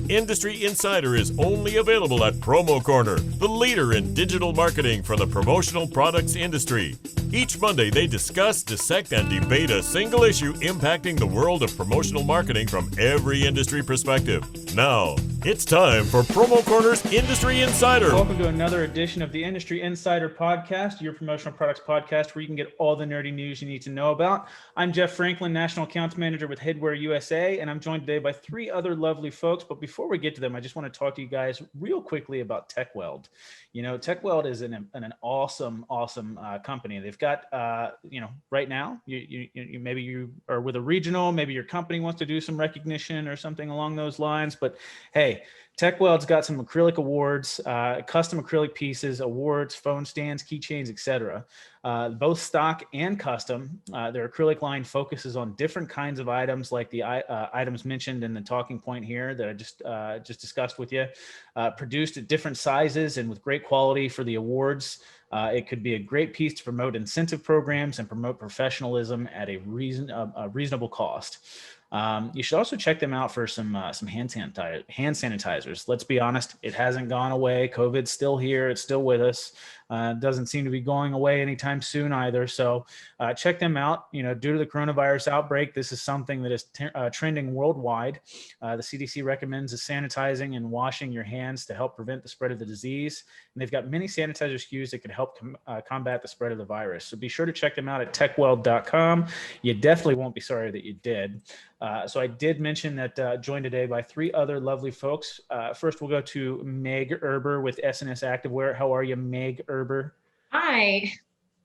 Industry Insider is only available at Promo Corner, the leader in digital marketing for the promotional products industry. Each Monday, they discuss, dissect, and debate a single issue impacting the world of promotional marketing from every industry perspective. Now, it's time for Promo Corner's Industry Insider. Welcome to another edition of the Industry Insider Podcast, your promotional products podcast where you can get all the nerdy news you need to know about. I'm Jeff Franklin, National Accounts Manager with Headwear USA, and I'm joined today by three other lovely folks. But before we get to them, I just want to talk to you guys real quickly about TechWeld. You know, TechWeld is an awesome company. They've got, right now, you maybe you are with a regional, maybe your company wants to do some recognition or something along those lines. But hey, TechWeld's got some acrylic awards, custom acrylic pieces, awards, phone stands, keychains, etc. Both stock and custom. Their acrylic line focuses on different kinds of items, like the items mentioned in the talking point here that I just discussed with you. Produced at different sizes and with great quality for the awards. It could be a great piece to promote incentive programs and promote professionalism at a reasonable cost. You should also check them out for some hand sanitizers. Let's be honest, it hasn't gone away. COVID's still here. It's still with us. Doesn't seem to be going away anytime soon either. So check them out. You know, due to the coronavirus outbreak, this is something that is trending worldwide. The CDC recommends sanitizing and washing your hands to help prevent the spread of the disease. And they've got many sanitizer SKUs that can help combat the spread of the virus. So be sure to check them out at techweld.com. You definitely won't be sorry that you did. So I did mention that joined today by three other lovely folks. First, we'll go to Meg Erber with SNS Activewear. How are you, Meg Erber? Hi,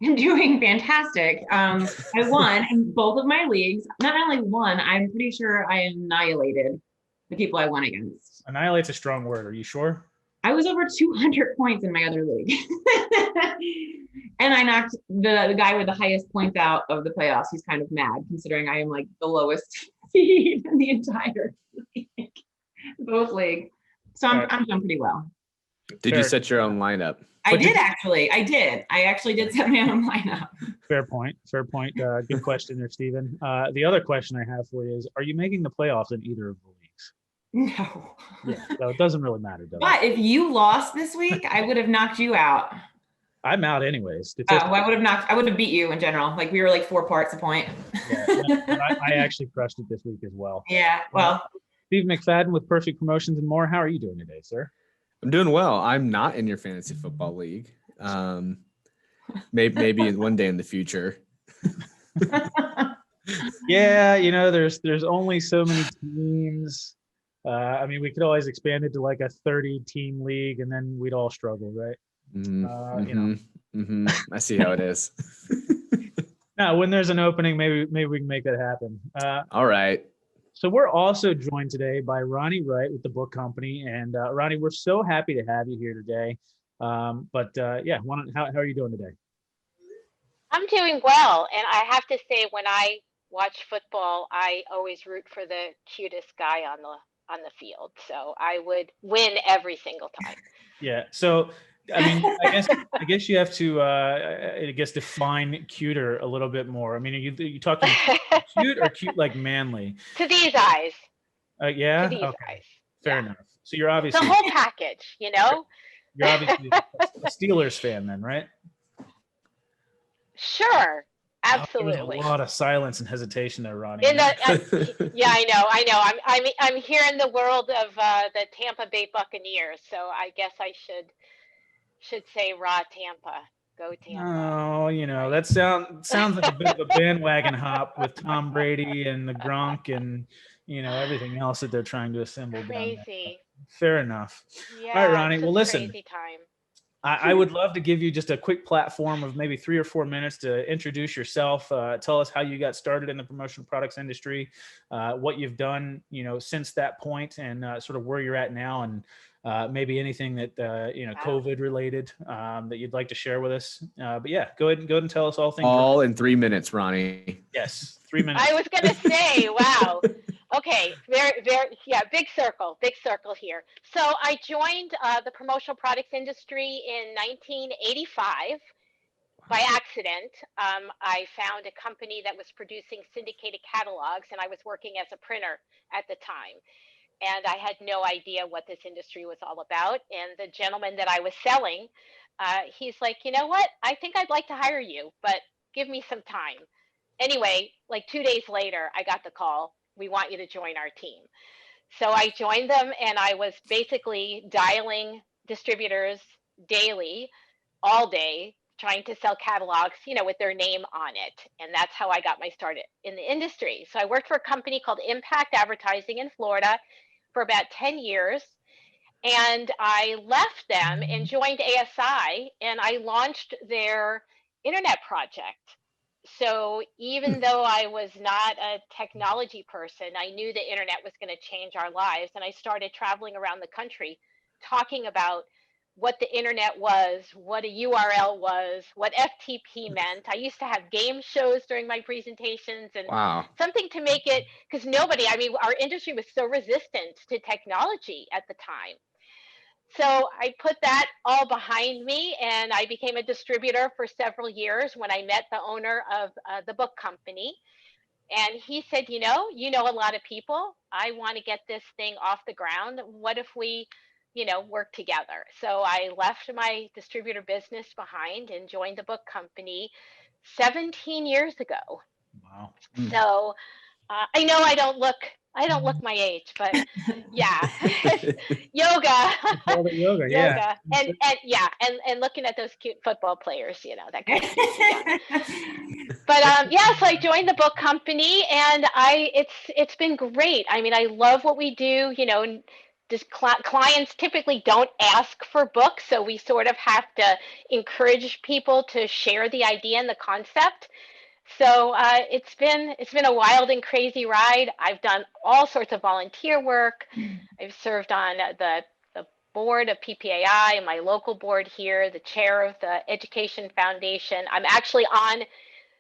I'm doing fantastic. I won in both of my leagues. Not only won, I'm pretty sure I annihilated the people I won against. Annihilate's a strong word. Are you sure? I was over 200 points in my other league. And I knocked the guy with the highest points out of the playoffs. He's kind of mad considering I am like the lowest seed in the entire league, both leagues. So I'm doing pretty well. Did you set your own lineup? I did. I actually did set my own lineup. Fair point. Good question there, Stephen. The other question I have for you is, are you making the playoffs in either of the leagues? No. Yeah, so it doesn't really matter, does it? But if you lost this week, I would have knocked you out. I'm out anyways. I would have beat you in general. Like we were like 4 parts a point. Yeah, I actually crushed it this week as well. Yeah, well. Steve McFadden with Perfect Promotions and More. How are you doing today, sir? I'm doing well. I'm not in your fantasy football league. Maybe one day in the future. Yeah, you know, there's only so many teams. I mean, we could always expand it to like a 30-team league, and then we'd all struggle, right? I see how it is. Now, when there's an opening, maybe we can make that happen. All right. So we're also joined today by Roni Wright with the book company, and Roni, we're so happy to have you here today. How are you doing today? I'm doing well, and I have to say, when I watch football, I always root for the cutest guy on the field. So I would win every single time. Yeah. So I mean, I guess you have to define cuter a little bit more. I mean, are you talking cute or cute like manly? To these eyes. Yeah. To these eyes. Fair enough. So you're obviously the whole package, you know. You're obviously a Steelers fan, then, right? Sure. Absolutely. There was a lot of silence and hesitation there, Roni. Yeah, I know. I'm here in the world of the Tampa Bay Buccaneers, so I guess I should say raw Tampa. Go Tampa. Oh, you know, that sounds like a bit of a bandwagon hop with Tom Brady and the Gronk and, you know, everything else that they're trying to assemble. Crazy. Fair enough. Yeah, all right, Roni. Well, listen. Crazy time. I would love to give you just a quick platform of maybe 3 or 4 minutes to introduce yourself. Tell us how you got started in the promotional products industry, what you've done, you know, since that point, and sort of where you're at now, and maybe anything that COVID related that you'd like to share with us. But yeah, go ahead and tell us all things. All in 3 minutes, Roni. Yes, 3 minutes. I was gonna say, wow. Okay, big circle here. So I joined the promotional products industry in 1985 by accident. I found a company that was producing syndicated catalogs, and I was working as a printer at the time. and I had no idea what this industry was all about. And the gentleman that I was selling, he's like, you know what? I think I'd like to hire you, but give me some time. Anyway, like 2 days later, I got the call. We want you to join our team. So I joined them, and I was basically dialing distributors daily, all day, trying to sell catalogs, with their name on it. And that's how I got my start in the industry. So I worked for a company called Impact Advertising in Florida for about 10 years. And I left them and joined ASI, and I launched their internet project. So even though I was not a technology person, I knew the internet was going to change our lives. And I started traveling around the country talking about what the internet was, what a URL was, what FTP meant. I used to have game shows during my presentations and Wow. something to make it, because our industry was so resistant to technology at the time. So I put that all behind me, and I became a distributor for several years when I met the owner of the book company. And he said, you know a lot of people. I want to get this thing off the ground. What if we, work together? So I left my distributor business behind and joined the book company 17 years ago. Wow. So I know I don't look my age, but yeah, yoga, All the yoga, yeah. yoga, and yeah, and looking at those cute football players, that kind of keeps me young. But yeah, so I joined the book company, and it's been great. I mean, I love what we do. And just clients typically don't ask for books, so we sort of have to encourage people to share the idea and the concept. So it's been a wild and crazy ride. I've done all sorts of volunteer work. I've served on the board of PPAI, my local board here, the chair of the Education Foundation. I'm actually on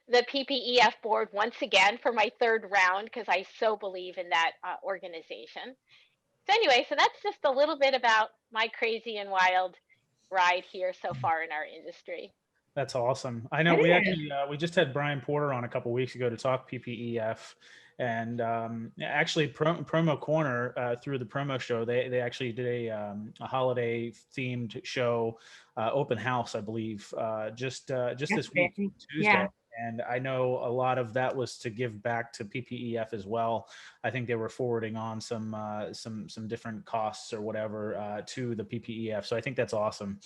the PPEF board once again for my third round because I so believe in that organization. So anyway, so that's just a little bit about my crazy and wild ride here so far in our industry. That's awesome. I know It we is. actually we just had Brian Porter on a couple weeks ago to talk PPEF, and actually promo corner through the promo show they actually did a holiday themed show, open house, I believe, just this week, Tuesday. Yeah. And I know a lot of that was to give back to PPEF as well. I think they were forwarding on some different costs or whatever to the PPEF. So I think that's awesome.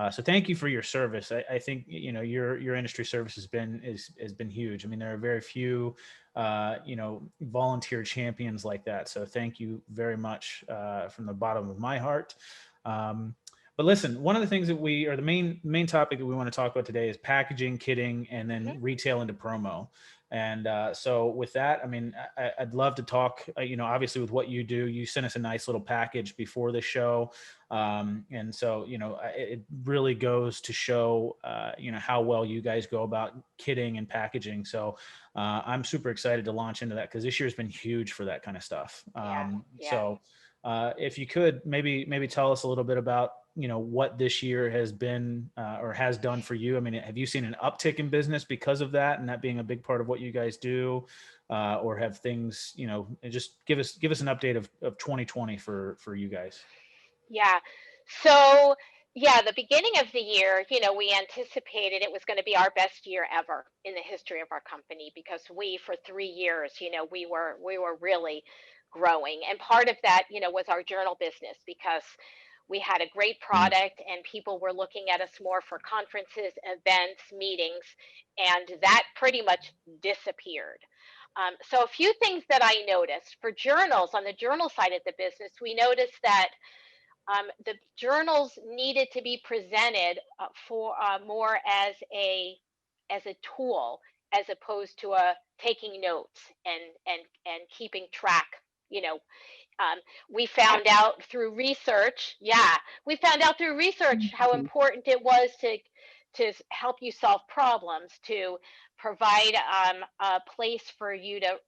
So thank you for your service. I think your industry service has been huge. I mean, there are very few volunteer champions like that. So thank you very much from the bottom of my heart. But listen, one of the things the main topic that we want to talk about today is packaging, kitting, and then retail into promo. And so with that, I mean, I'd love to talk, obviously with what you do. You sent us a nice little package before the show. And so, it really goes to show, how well you guys go about kitting and packaging. So I'm super excited to launch into that because this year's been huge for that kind of stuff. Yeah. So if you could maybe tell us a little bit about, what this year has been or has done for you. I mean, have you seen an uptick in business because of that and that being a big part of what you guys do? Or have things, just give us an update of 2020 for you guys. Yeah. So, yeah, the beginning of the year, we anticipated it was going to be our best year ever in the history of our company because for 3 years, we were really growing. And part of that, was our journal business because we had a great product and people were looking at us more for conferences, events, meetings, and that pretty much disappeared. So a few things that I noticed for journals on the journal side of the business, we noticed that the journals needed to be presented for more as a tool as opposed to taking notes and keeping track. You know, we found out through research. Yeah, we found out through research how important it was to help you solve problems, to provide a place for you to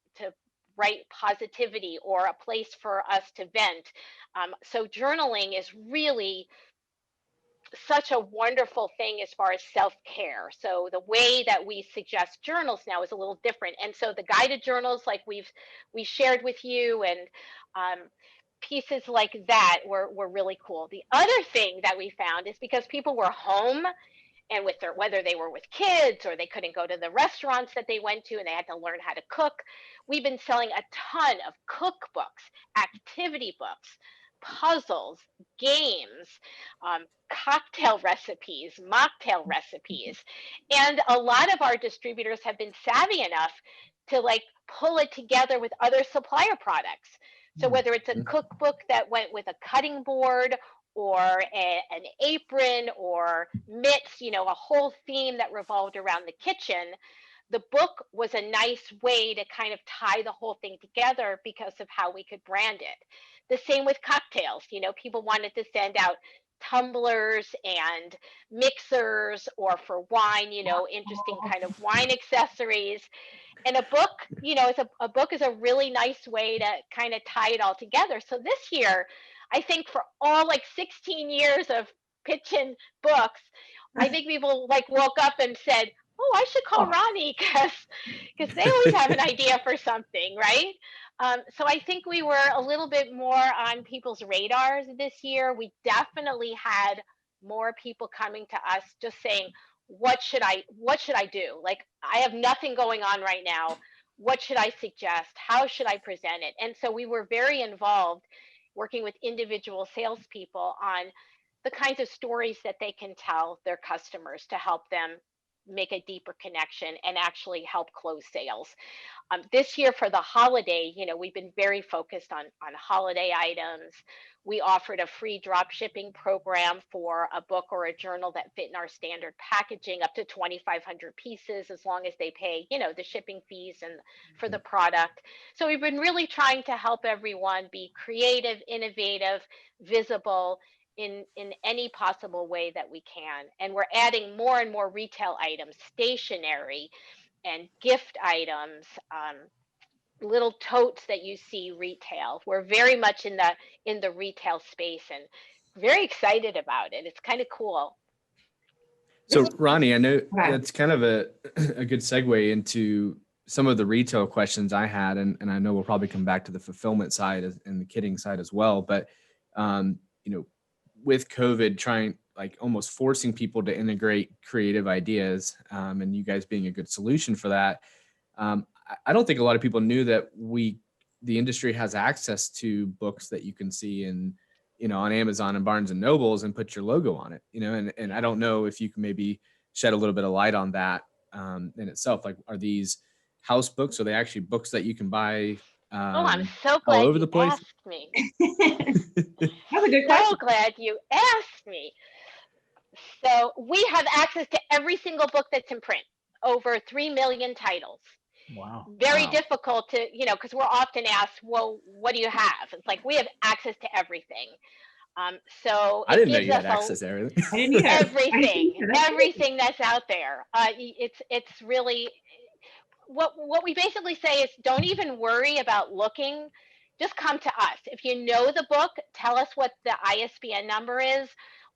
write positivity or a place for us to vent. So journaling is really such a wonderful thing as far as self-care. So the way that we suggest journals now is a little different. And so the guided journals like we shared with you, and pieces like that were really cool. The other thing that we found is because people were home and with their, whether they were with kids or they couldn't go to the restaurants that they went to and they had to learn how to cook, we've been selling a ton of cookbooks, activity books, puzzles, games, cocktail recipes, mocktail recipes. And a lot of our distributors have been savvy enough to like pull it together with other supplier products. So whether it's a cookbook that went with a cutting board or an apron or mitts, you know, a whole theme that revolved around the kitchen, the book was a nice way to kind of tie the whole thing together because of how we could brand it. The same with cocktails. You know, people wanted to send out tumblers and mixers, or for wine, you know, interesting kind of wine accessories. And a book, you know, a book is a really nice way to kind of tie it all together. So this year, I think for all like 16 years of pitching books, I think people like woke up and said, "Oh, I should call Roni because they always have an idea for something, right?" So I think we were a little bit more on people's radars this year. We definitely had more people coming to us just saying, what should I do? Like, I have nothing going on right now. What should I suggest? How should I present it? And so we were very involved working with individual salespeople on the kinds of stories that they can tell their customers to help them make a deeper connection and actually help close sales. This year for the holiday, you know, we've been very focused on holiday items. We offered a free drop shipping program for a book or a journal that fit in our standard packaging, up to 2,500 pieces, as long as they pay, you know, the shipping fees and for the product. So we've been really trying to help everyone be creative, innovative, visible in any possible way that we can. And we're adding more and more retail items, stationery and gift items, little totes that you see retail. We're very much in the retail space and very excited about it. It's kind of cool. So Ronnie, I know that's kind of a good segue into some of the retail questions I had, and I know we'll probably come back to the fulfillment side and the kitting side as well. But you know, with COVID, trying like almost forcing people to integrate creative ideas, and you guys being a good solution for that. I don't think a lot of people knew that the industry has access to books that you can see in, you know, on Amazon and Barnes and Nobles and put your logo on it, you know, and I don't know if you can maybe shed a little bit of light on that in itself. Like, are these house books? Are they actually books that you can buy Oh, I'm so all glad over the you place? asked me. That's a good So question. glad you asked me. So we have access to every single book that's in print, over 3 million titles. Wow. Very Wow. difficult to, you know, because we're often asked, well, what do you have? It's like we have access to everything. So I it didn't know gives you us had access to everything. I didn't either. everything that's out there. It's really what we basically say is, don't even worry about looking. Just come to us. If you know the book, tell us what the ISBN number is.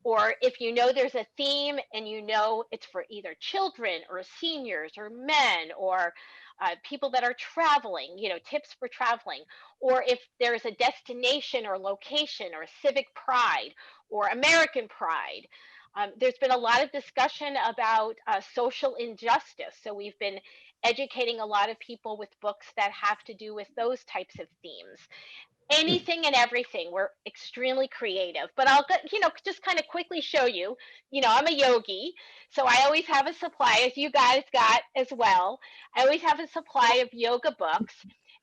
Or if you know there's a theme and you know it's for either children or seniors or men or people that are traveling, you know, tips for traveling. Or if there's a destination or location or civic pride or American pride. There's been a lot of discussion about social injustice. So we've been educating a lot of people with books that have to do with those types of themes. Anything and everything. We're extremely creative. But I'll, you know, just kind of quickly show you. You know, I'm a yogi, so I always have a supply, as you guys got as well. I always have a supply of yoga books.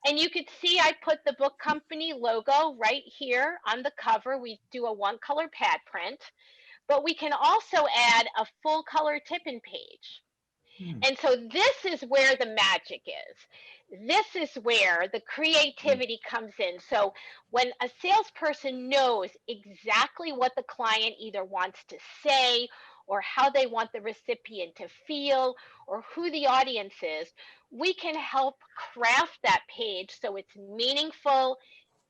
And you could see I put the book company logo right here on the cover. We do a one color pad print, but we can also add a full color tip and page. And so this is where the magic is. This is where the creativity comes in. So when a salesperson knows exactly what the client either wants to say or how they want the recipient to feel or who the audience is, we can help craft that page so it's meaningful,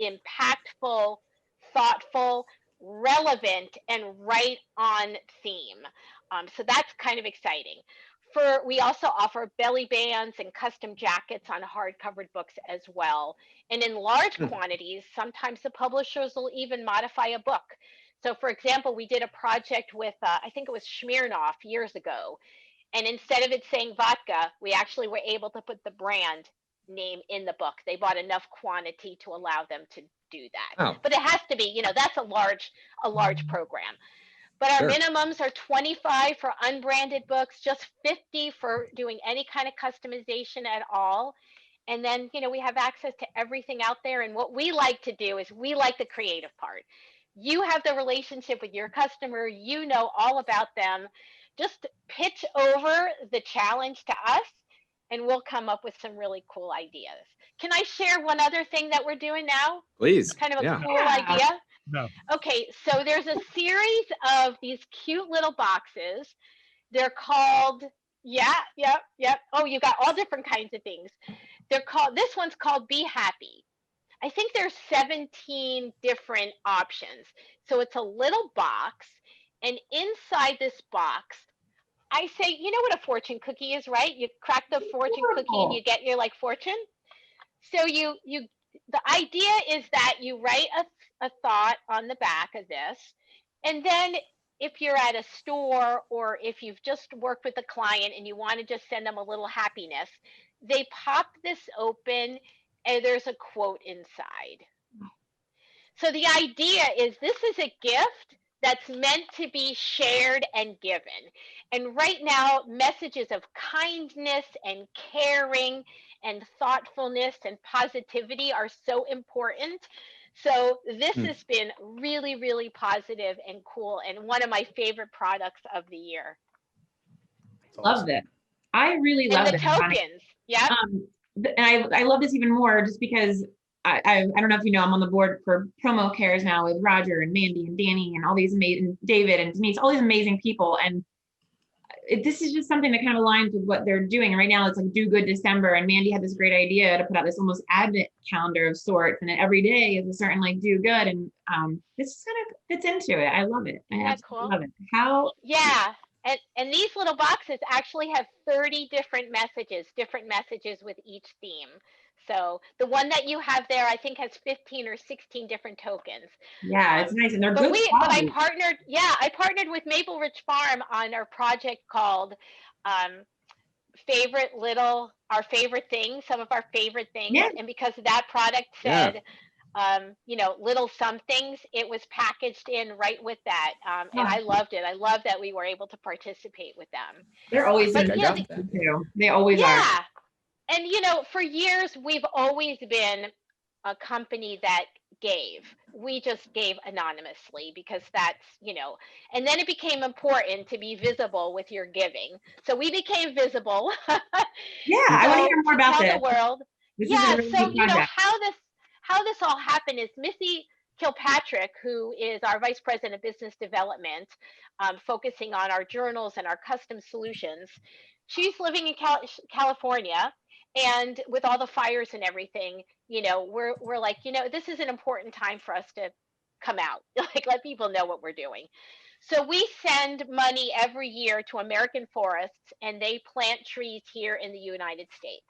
impactful, thoughtful, relevant, and right on theme. So that's kind of exciting. We also offer belly bands and custom jackets on hardcover books as well. And in large quantities, sometimes the publishers will even modify a book. So, for example, we did a project with, I think it was Smirnoff years ago. And instead of it saying vodka, we actually were able to put the brand name in the book. They bought enough quantity to allow them to do that. Oh, But it has to be, that's a large program. But our sure. minimums are 25 for unbranded books, just 50 for doing any kind of customization at all. And then, we have access to everything out there. And what we like to do is we like the creative part. You have the relationship with your customer, you know all about them. Just pitch over the challenge to us, and we'll come up with some really cool ideas. Can I share one other thing that we're doing now? Please. Kind of a Yeah. cool idea. No. Okay, so there's a series of these cute little boxes. They're called, yep. Oh, you got all different kinds of things. This one's called Be Happy. I think there's 17 different options. So it's a little box, and inside this box, I say, you know what a fortune cookie is, right? You crack the fortune cookie and you get your fortune. So the idea is that you write a thought on the back of this, and then if you're at a store or if you've just worked with a client and you want to just send them a little happiness, they pop this open and there's a quote inside. So the idea is this is a gift that's meant to be shared and given. And right now, messages of kindness and caring and thoughtfulness and positivity are so important. So this has been really, really positive and cool, and one of my favorite products of the year. Love it. I really love And the it. tokens. Yeah. And I love this even more just because I don't know if you know, I'm on the board for Promo Cares now with Roger and Mandy and Danny and all these amazing, David and Denise, all these amazing people. And this is just something that kind of aligns with what they're doing. And right now it's like Do Good December, and Mandy had this great idea to put out this almost advent calendar of sorts, and every day is a certain do good. And this kind of fits into it. I love it. I absolutely love it. How? Yeah. And these little boxes actually have 30 different messages with each theme. So the one that you have there, I think, has 15 or 16 different tokens. Yeah, it's nice, and they're good. But I partnered with Maple Ridge Farm on our project called our favorite things, some of our favorite things. Yeah. And because that product said, little somethings, it was packaged in right with that. And I loved it. I love that we were able to participate with them. They're always too. They always are. Yeah. And, for years, we've always been a company that gave. We just gave anonymously because that's, and then it became important to be visible with your giving. So we became visible. Yeah, I want to hear more about this. The world. This How this all happened is Missy Kilpatrick, who is our Vice President of Business Development, focusing on our journals and our custom solutions. She's living in California, and with all the fires and everything, we're like, this is an important time for us to come out, let people know what we're doing. So we send money every year to American Forests, and they plant trees here in the United States.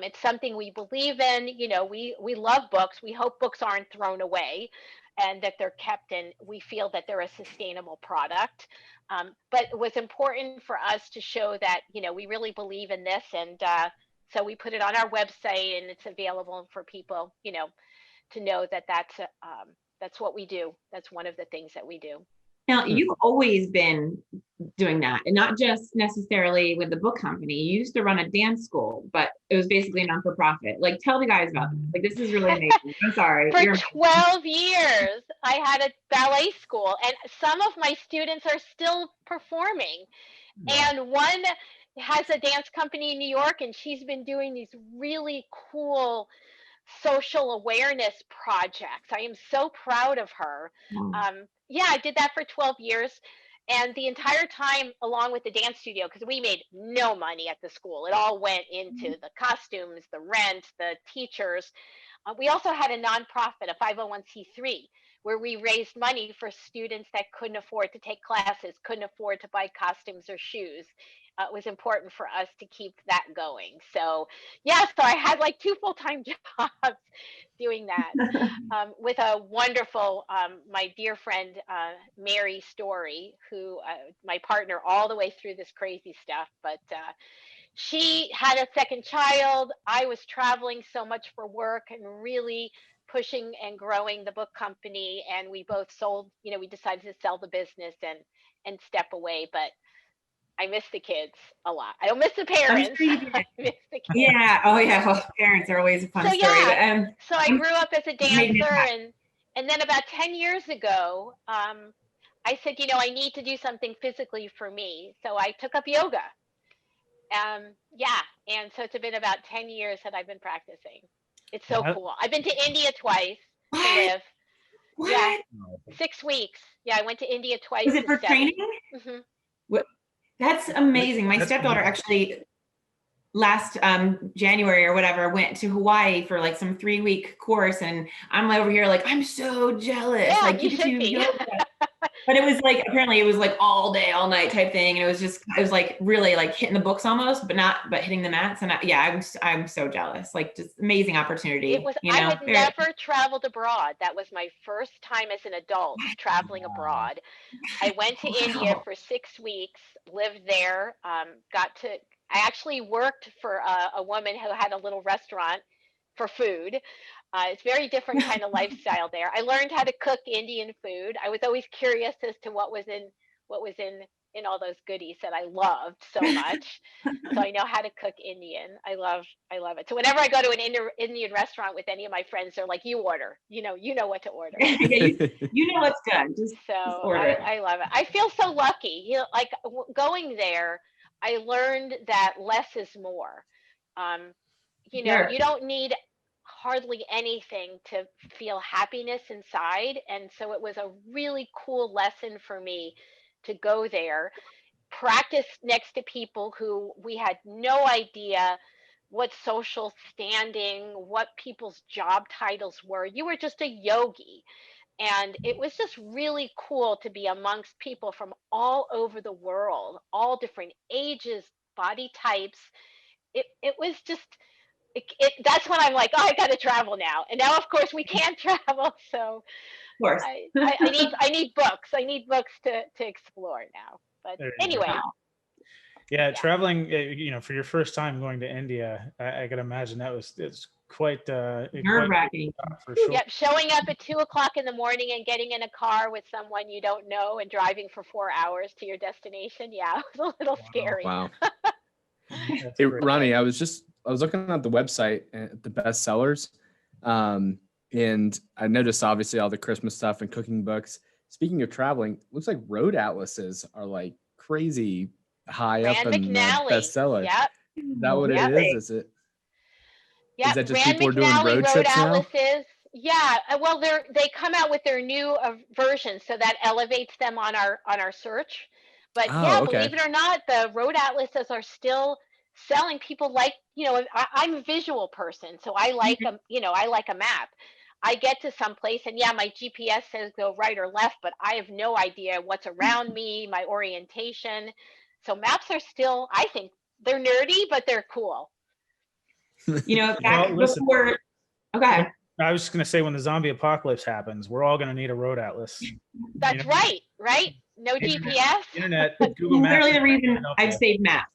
It's something we believe in. We love books. We hope books aren't thrown away and that they're kept, and we feel that they're a sustainable product. But it was important for us to show that, we really believe in this. And so we put it on our website, and it's available for people, to know that that's what we do. That's one of the things that we do. Now, you've always been doing that, and not just necessarily with the book company. You used to run a dance school, but it was basically non-for-profit. Tell the guys about this. This is really amazing. I'm sorry. For 12 years, I had a ballet school, and some of my students are still performing. Wow. And one has a dance company in New York, and she's been doing these really cool social awareness projects. I am so proud of her. I did that for 12 years. And the entire time, along with the dance studio, because we made no money at the school, it all went into the costumes, the rent, the teachers. We also had a nonprofit, a 501c3, where we raised money for students that couldn't afford to take classes, couldn't afford to buy costumes or shoes. It was important for us to keep that going. So yeah, so I had like two full-time jobs doing that, with a wonderful, my dear friend, Mary Story, who, my partner all the way through this crazy stuff. But she had a second child. I was traveling so much for work and really pushing and growing the book company. And we both sold, we decided to sell the business and step away. But I miss the kids a lot. I don't miss the I'm parents. sure you did. I miss the kids. Yeah. Oh yeah. Well, parents are always a fun So story. But yeah, so I grew up as a made an dancer, impact. and then about 10 years ago, I said, I need to do something physically for me. So I took up yoga. Yeah, and so it's been about 10 years that I've been practicing. It's so Wow. cool. I've been to India twice to What? live. What? Yeah, 6 weeks. Yeah, I went to India twice Was it to for study. training? Hmm. What? That's amazing. My That's stepdaughter amazing. actually last January or whatever went to Hawaii for like some 3-week course, and I'm over here like I'm so jealous. Yeah, Like you get to should be. yoga. But it was like apparently it was like all day, all night type thing, and it was like really like hitting the books almost, but hitting the mats. And I'm so jealous. Like just amazing opportunity. It was, I had never traveled abroad. That was my first time as an adult traveling abroad. I went to India Wow. for 6 weeks, lived there, I actually worked for a woman who had a little restaurant for food. It's very different kind of lifestyle there. I learned how to cook Indian food. I was always curious as to what was in all those goodies that I loved so much. So I know how to cook Indian. I love it. So whenever I go to an Indian restaurant with any of my friends, they're like, "You order. You know what to order." Yeah, you know what's good. Just So order it. I love it. I feel so lucky. Like going there, I learned that less is more. Um, Sure. you don't need hardly anything to feel happiness inside. And so it was a really cool lesson for me to go there, practice next to people who we had no idea what social standing, what people's job titles were. You were just a yogi. And it was just really cool to be amongst people from all over the world, all different ages, body types. It was just, that's when I'm like, oh, I got to travel now. And now, of course, we can't travel. So Of course. I need books. I need books to explore now. But There you go. anyway, Yeah, yeah. traveling, for your first time going to India, I can imagine it's quite Nerve-wracking. for sure. Yep, showing up at 2 o'clock in the morning and getting in a car with someone you don't know and driving for 4 hours to your destination. Yeah, it was a little scary. Wow. That's Hey, great. Ronnie, I was looking at the website at the bestsellers, and I noticed obviously all the Christmas stuff and cooking books. Speaking of traveling, looks like road atlases are like crazy high up Rand in the McNally. bestseller. Yep. Is that what Yep. it is? Is it? Yep. Is that just Rand people are doing McNally road Road trips now? Atlases. Yeah. Well, they come out with their new version, so that elevates them on our search. But Oh, yeah, okay. believe it or not, the road atlases are still selling. People like, I'm a visual person, so I like I like a map. I get to some place and yeah, my GPS says go right or left, but I have no idea what's around me, my orientation. So maps are still, I think they're nerdy, but they're cool. Back listen. before. Okay. I was just going to say, when the zombie apocalypse happens, we're all going to need a road atlas. That's right? No GPS. Internet, Google Maps. Literally the reason I've saved maps.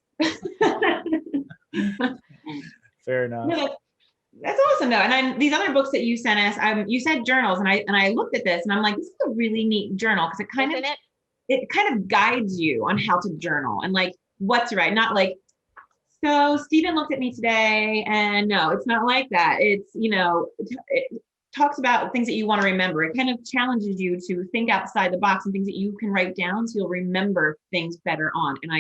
Fair enough. No, that's awesome though. And these other books that you sent us, you said journals, and I looked at this and I'm like, this is a really neat journal because it kind of guides you on how to journal and like what's right, not like, so Stephen looked at me today, and no, it's not like that. It's it talks about things that you want to remember. It kind of challenges you to think outside the box and things that you can write down so you'll remember things better on. And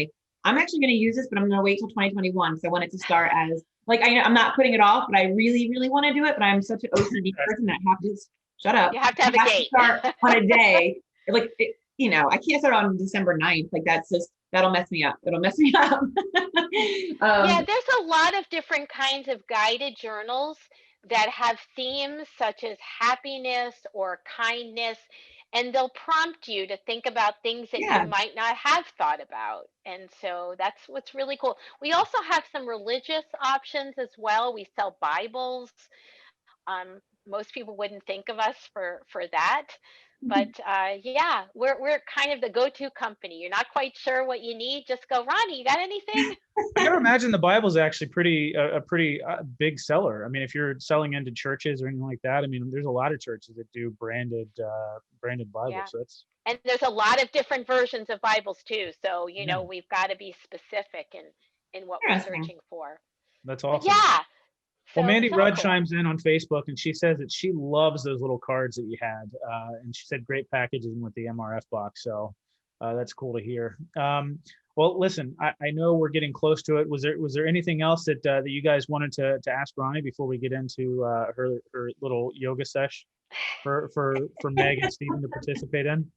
I'm actually going to use this, but I'm going to wait till 2021 because I want it to start as like, I'm not putting it off, but I really, really want to do it. But I'm such an OCD person that I have to shut up. You have to have a date. Start on a day. Like, I can't start on December 9th. Like that'll mess me up. It'll mess me up. Yeah, there's a lot of different kinds of guided journals. that have themes such as happiness or kindness, and they'll prompt you to think about things that Yeah. you might not have thought about. And so that's what's really cool. We also have some religious options as well. We sell Bibles. Most people wouldn't think of us for that, but yeah, we're kind of the go-to company. You're not quite sure what you need, just go, Ronnie, you got anything? I gotta imagine the Bible's actually a pretty big seller. I mean, if you're selling into churches or anything like that, I mean, there's a lot of churches that do branded Bibles. Yeah. So that's And there's a lot of different versions of Bibles too. So, Yeah. we've got to be specific in what we're Interesting. searching for. that's But awesome. yeah. Well, So, Mandy so Rudd cool. chimes in on Facebook, and she says that she loves those little cards that you had, and she said great packaging with the MRF box. So that's cool to hear. Well, listen, I know we're getting close to it. Was there anything else that that you guys wanted to ask Ronnie before we get into her little yoga sesh for Meg and Stephen to participate in?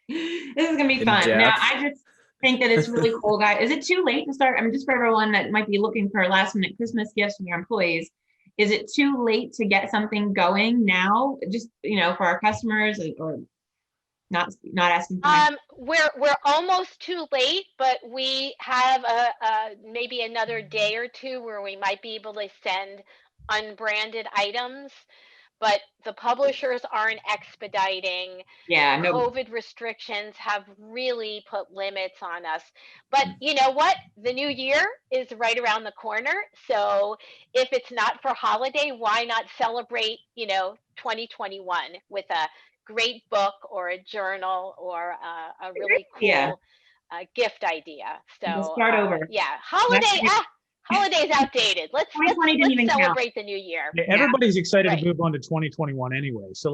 This is gonna be In fun. Now, depth. I just think that it's really cool, guys. Is it too late to start? I mean, just for everyone that might be looking for last minute Christmas gifts from your employees, is it too late to get something going now? Just, for our customers, or not asking for my We're almost too late, but we have maybe another day or two where we might be able to send unbranded items, but the publishers aren't expediting. Yeah, no. COVID restrictions have really put limits on us. But you know what? The new year is right around the corner. So if it's not for holiday, why not celebrate, 2021 with a great book or a journal or a really Yeah. cool gift idea. We'll So start over. yeah, holiday's outdated. Let's 2020 didn't even count. celebrate the new year. Yeah, everybody's excited Right. to move on to 2021 anyway. So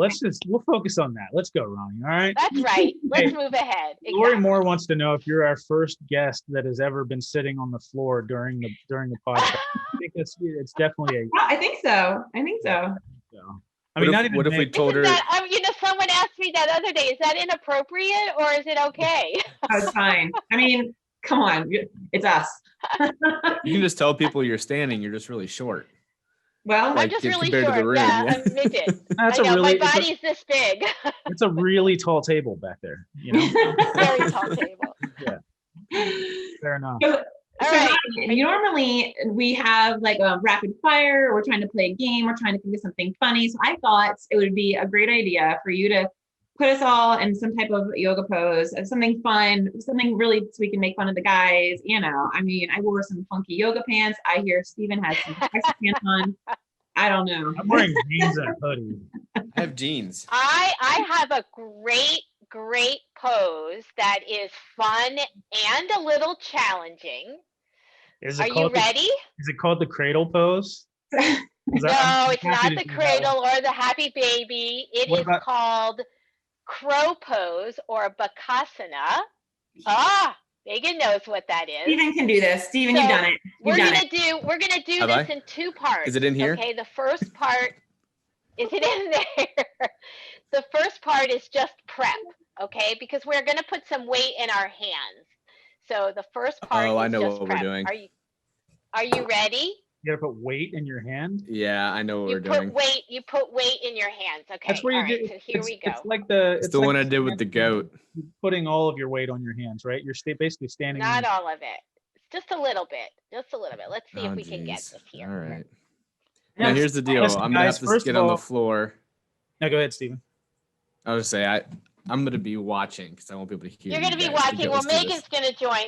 we'll focus on that. Let's go, Ronnie. All right. That's right. Let's move ahead. Lori Exactly. Moore wants to know if you're our first guest that has ever been sitting on the floor during the podcast. I think it's definitely I think so. I think so. I mean, What if we told her? Isn't that, someone asked me that other day, is that inappropriate or is it okay? Oh, it's fine. I mean, come on. It's us. You can just tell people you're standing. You're just really short. Well, Like, I'm just really compared to the short. room, Yeah, yeah. I'm a midget. That's I know, really my body's this big. it's a really tall table back there. Very tall table. Yeah. Fair enough. So, All right. normally we have like a rapid fire. We're trying to play a game. We're trying to think of something funny. So I thought it would be a great idea for you to put us all in some type of yoga pose, something fun, something really so we can make fun of the guys. I mean, I wore some funky yoga pants. I hear Steven has some sexy pants on. I don't know. I'm wearing jeans and a hoodie. I have jeans. I have a great pose that is fun and a little challenging. Are you ready? Is it called the cradle pose? No, it's not the cradle or the happy baby. It is called crow pose or bakasana. Megan knows what that is. Steven can do this. Steven, you've done it. We're gonna do Have this I? in two parts. Is it in here? Okay, the first part is it in there? The first part is just prep, okay? Because we're gonna put some weight in our hands. So the first part is I know just what prep. we're doing. Are you ready? You gotta put weight in your hand. Yeah, I know what we're doing. You put weight in your hands. Okay. That's where you all right, do. so here we go. It's like It's the one I did with the goat. You're putting all of your weight on your hands, right? You're basically standing. Not all of it. Just a little bit. Just a little bit. Let's see if we can get this here. All right. Now here's the deal. Listen, I'm gonna guys, have to first get of on all- the floor. Now go ahead, Steven. I would say I'm gonna be watching because I won't be able to hear. You're you going to be guys. watching. Well, Megan's going to join.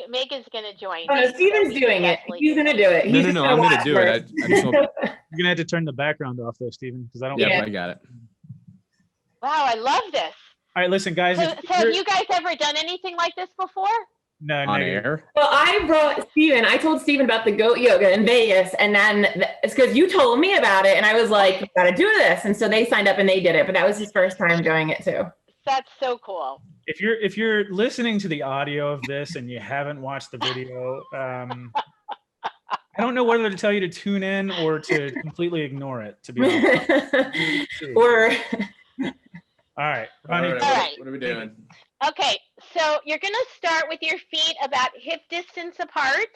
Megan's going to join. Oh, no, Steven's doing it. He's going to do it. He's No. just I'm gonna watch do it. I just won't. You're gonna have to turn the background off though, Steven, because I don't. Yeah, I got it. Wow, I love this. All right, listen, guys. So, if have you're- you guys ever done anything like this before? no, On negative. air. Well, I told Steven about the goat yoga in Vegas, and then it's because you told me about it, and I was like, you gotta do this. And so they signed up and they did it, but that was his first time doing it too. That's so cool. If you're listening to the audio of this and you haven't watched the video, I don't know whether to tell you to tune in or to completely ignore it. To be honest. Or All right, Ronnie. All right. What are we doing? Okay, so you're going to start with your feet about hip distance apart.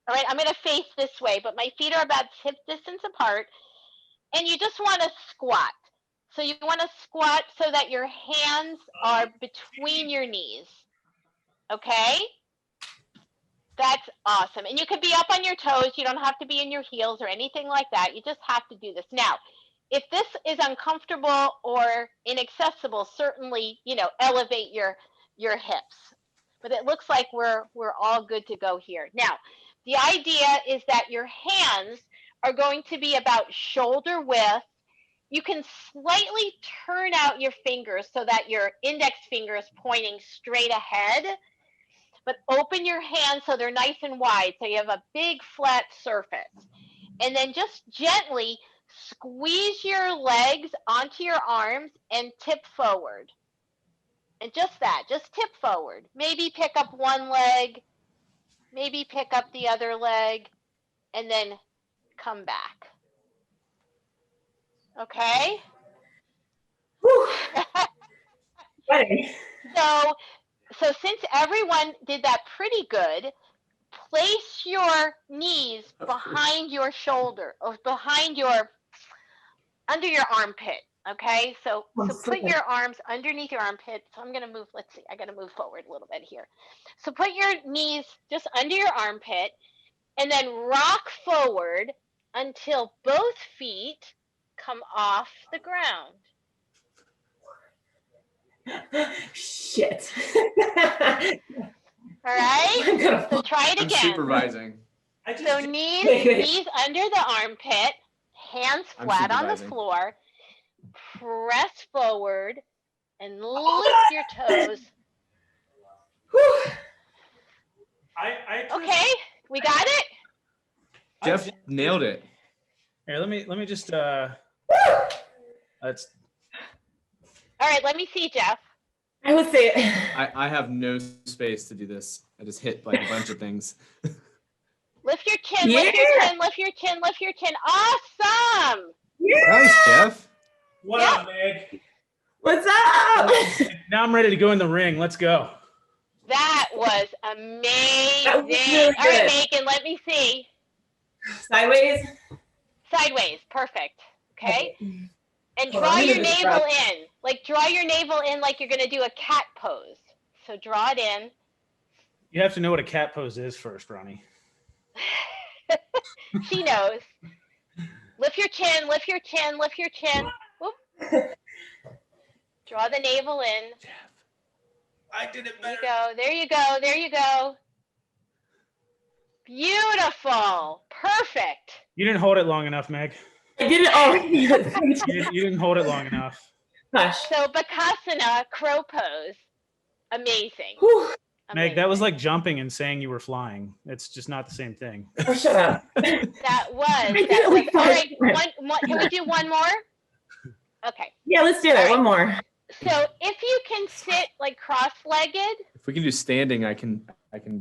All right, I'm going to face this way, but my feet are about hip distance apart. and you just want to squat. So you want to squat so that your hands are between your knees. Okay? That's awesome. And you can be up on your toes. You don't have to be in your heels or anything like that. You just have to do this. Now, if this is uncomfortable or inaccessible, certainly, elevate your hips. But it looks like we're all good to go here. Now, the idea is that your hands are going to be about shoulder width. You can slightly turn out your fingers so that your index finger is pointing straight ahead, but open your hands so they're nice and wide, so you have a big flat surface. And then just gently squeeze your legs onto your arms and tip forward. And just that, just tip forward. Maybe pick up one leg, maybe pick up the other leg, and then come back. Okay? So since everyone did that pretty good, place your knees behind your shoulder or under your armpit. Okay, so put your arms underneath your armpit. So I'm gonna move, let's see, I gotta move forward a little bit here. So put your knees just under your armpit and then rock forward until both feet come off the ground. Shit. All right, so try it again. I'm supervising. So knees under the armpit, hands flat on the floor, press forward and lift your toes. Okay, we got it? Jeff nailed it. Here, let me just let's. All right, let me see, Jeff. I would say I have no space to do this. I just hit like a bunch of things. Lift your chin, lift your chin, lift your chin, lift your chin. Awesome. Nice, Jeff. What up, Meg? What's up? Now I'm ready to go in the ring. Let's go. That was amazing. That was really All right, good. Megan, let me see. Sideways. Sideways, perfect. Okay. And Hold draw on, your I'm gonna navel just in. Like draw your navel in like you're gonna do a cat pose. So draw it in. You have to know what a cat pose is first, Roni. She knows. Lift your chin, lift your chin, lift your chin. Whoop. Draw the navel in. I did it better. There you go, there you go. Beautiful, perfect. You didn't hold it long enough, Meg. I did it. Oh, You didn't hold it long enough. gosh. So Bakasana, crow pose, amazing. Whew. Meg, that was like jumping and saying you were flying. It's just not the same thing. Oh, shut up. That was. did it like All 5 right, can we do one more? Okay. Yeah, let's do it. All right. One more. So if you can sit like cross-legged, If we can do standing, I can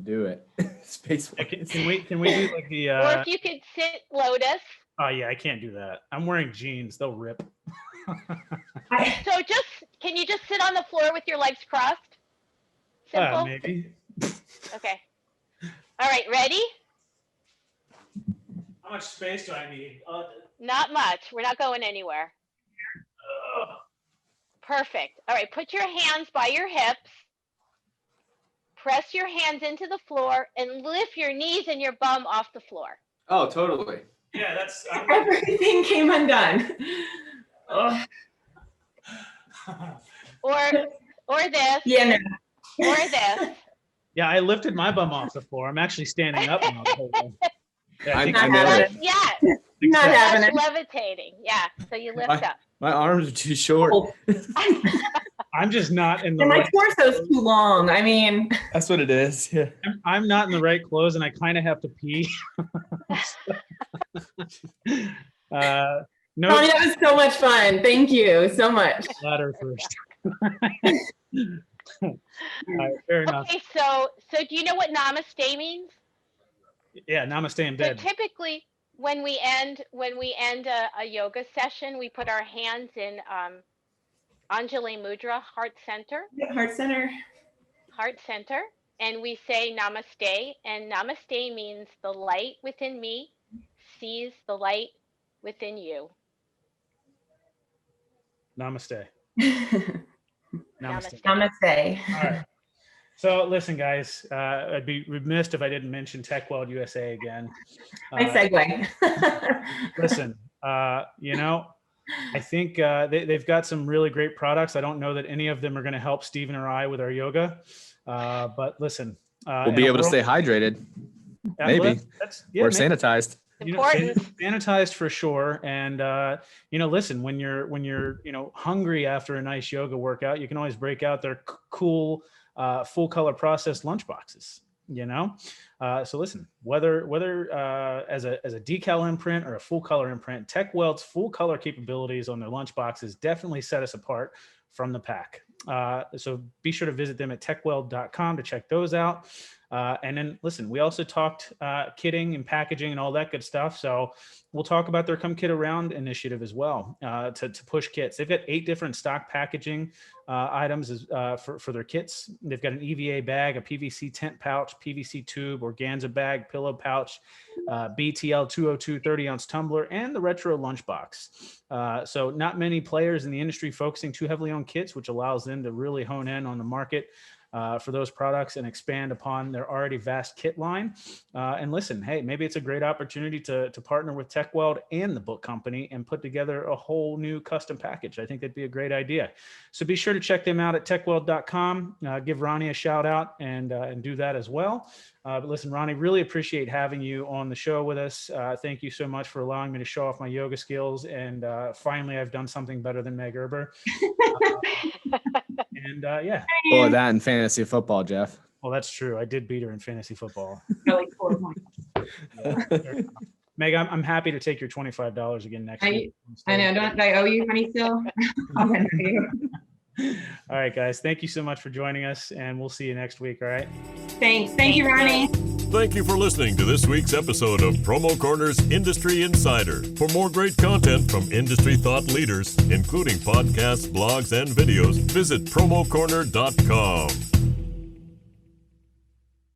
do it. Space. Can we do like the? or if you could sit lotus. Oh yeah, I can't do that. I'm wearing jeans. They'll rip. So can you just sit on the floor with your legs crossed? Simple. Maybe. Okay. All right, ready? How much space do I need? Not much. We're not going anywhere. Perfect. All right, put your hands by your hips. Press your hands into the floor and lift your knees and your bum off the floor. Oh, totally. Yeah, that's. Everything came undone. Or this. Yeah, no. Or this. Yeah, I lifted my bum off the floor. I'm actually standing up now. Yeah, I think know that's- it. Yeah, Not having that's it. levitating. Yeah, so you lift up. My arms are too short. Oh, I'm just not in the and my right. torso's too long. I mean, That's what it is. Yeah. I'm not in the right clothes, and I kind of have to pee. No Ronnie, that was so much fun. Thank you so much. ladder first. All right, fair enough. Okay, so do you know what namaste means? Yeah, namaste. I'm So dead. typically, when we end a yoga session, we put our hands in Anjali Mudra, heart center, Heart center. and we say namaste. And namaste means the light within me sees the light within you. Namaste. Namaste. Namaste. All right. So listen, guys, I'd be remiss if I didn't mention TechWeld USA again. Nice segue. Listen, I think they've got some really great products. I don't know that any of them are going to help Stephen or I with our yoga, but listen, we'll be able to stay hydrated. Maybe. Or sanitized. Important. Sanitized for sure. And listen, when you're hungry after a nice yoga workout, you can always break out their cool full color processed lunch boxes. So listen, whether as a decal imprint or a full color imprint, TechWeld's full color capabilities on their lunch boxes definitely set us apart from the pack. So be sure to visit them at techweld.com to check those out. And then listen, we also talked kitting and packaging and all that good stuff. So we'll talk about their Come Kit Around initiative as well to push kits. They've got 8 different stock packaging items for their kits. They've got an EVA bag, a PVC tent pouch, PVC tube, organza bag, pillow pouch, BTL 202 30-ounce tumbler, and the retro lunchbox. So not many players in the industry focusing too heavily on kits, which allows them to really hone in on the market for those products and expand upon their already vast kit line. And listen, hey, maybe it's a great opportunity to partner with TechWeld and the book company and put together a whole new custom package. I think that'd be a great idea. So be sure to check them out at techweld.com. Give Roni a shout out and do that as well. But listen, Roni, really appreciate having you on the show with us. Thank you so much for allowing me to show off my yoga skills. And finally, I've done something better than Meg Erber. Yeah. Or that in fantasy football, Jeff. Well, that's true. I did beat her in fantasy football. Like 4 points. Yeah. Meg, I'm happy to take your $25 again next week. I know. Don't I owe you money still? All right, guys. Thank you so much for joining us, and we'll see you next week. All right. Thanks. Thank you, Roni. Thank you for listening to this week's episode of Promo Corner's Industry Insider. For more great content from industry thought leaders, including podcasts, blogs, and videos, visit promocorner.com.